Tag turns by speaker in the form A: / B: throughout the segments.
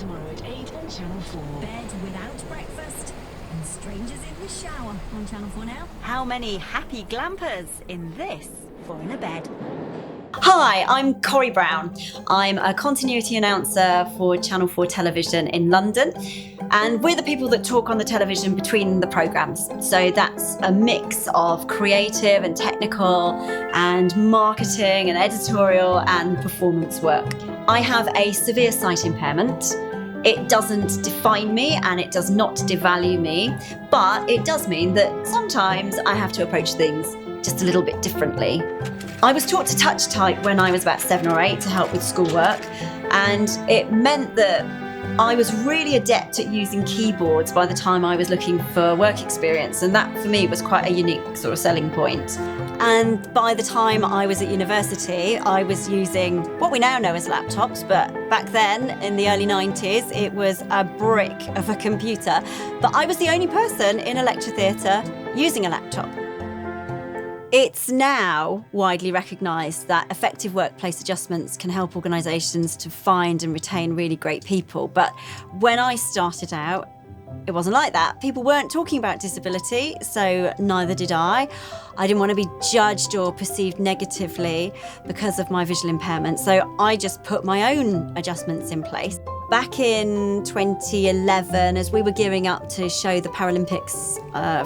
A: tomorrow at 8 on Channel 4.
B: Bed without breakfast and strangers in the shower on Channel 4 now.
C: How many happy glampers in this for in a bed? Hi, I'm Corrie Brown. I'm a continuity announcer for Channel 4 Television in London, and we're the people that talk on the television between the programmes. So that's a mix of creative and technical and marketing and editorial and performance work. I have a severe sight impairment. It doesn't define me and it does not devalue me, but it does mean that sometimes I have to approach things just a little bit differently. I was taught to touch type when I was about 7 or 8 to help with schoolwork, and it meant that I was really adept at using keyboards by the time I was looking for work experience, and that for me was quite a unique sort of selling point. And by the time I was at university, I was using what we now know as laptops, but back then in the early 90s, it was a brick of a computer. But I was the only person in a lecture theatre using a laptop. It's now widely recognised that effective workplace adjustments can help organisations to find and retain really great people. But when I started out, it wasn't like that. People weren't talking about disability, so neither did I. I didn't want to be judged or perceived negatively because of my visual impairment, so I just put my own adjustments in place. Back in 2011, as we were gearing up to show the Paralympics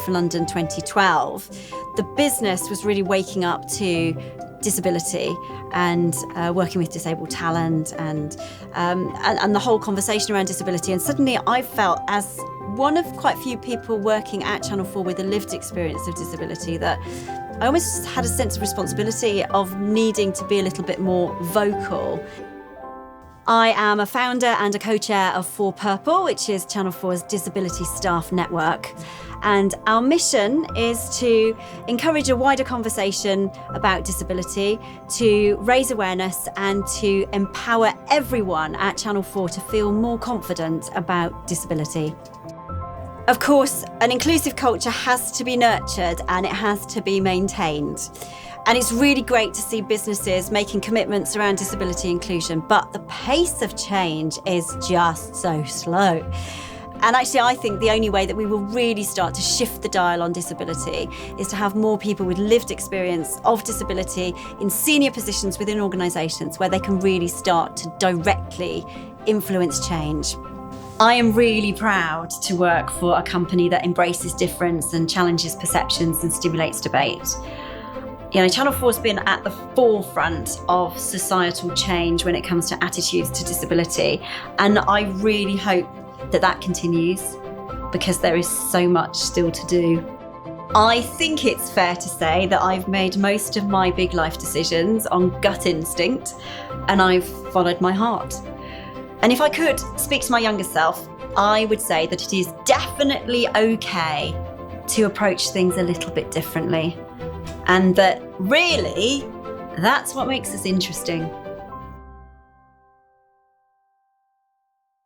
C: for London 2012, the business was really waking up to disability and working with disabled talent and the whole conversation around disability. And suddenly I felt, as one of quite few people working at Channel 4 with a lived experience of disability, that I almost had a sense of responsibility of needing to be a little bit more vocal. I am a founder and a co-chair of 4Purple, which is Channel 4's disability staff network. And our mission is to encourage a wider conversation about disability, to raise awareness and to empower everyone at Channel 4 to feel more confident about disability. Of course, an inclusive culture has to be nurtured and it has to be maintained. And it's really great to see businesses making commitments around disability inclusion, but the pace of change is just so slow. And actually, I think the only way that we will really start to shift the dial on disability is to have more people with lived experience of disability in senior positions within organisations where they can really start to directly influence change. I am really proud to work for a company that embraces difference and challenges perceptions and stimulates debate. You know, Channel 4's been at the forefront of societal change when it comes to attitudes to disability, and I really hope that that continues because there is so much still to do. I think it's fair to say that I've made most of my big life decisions on gut instinct and I've followed my heart. And if I could speak to my younger self, I would say that it is definitely okay to approach things a little bit differently, and that really that's what makes us interesting.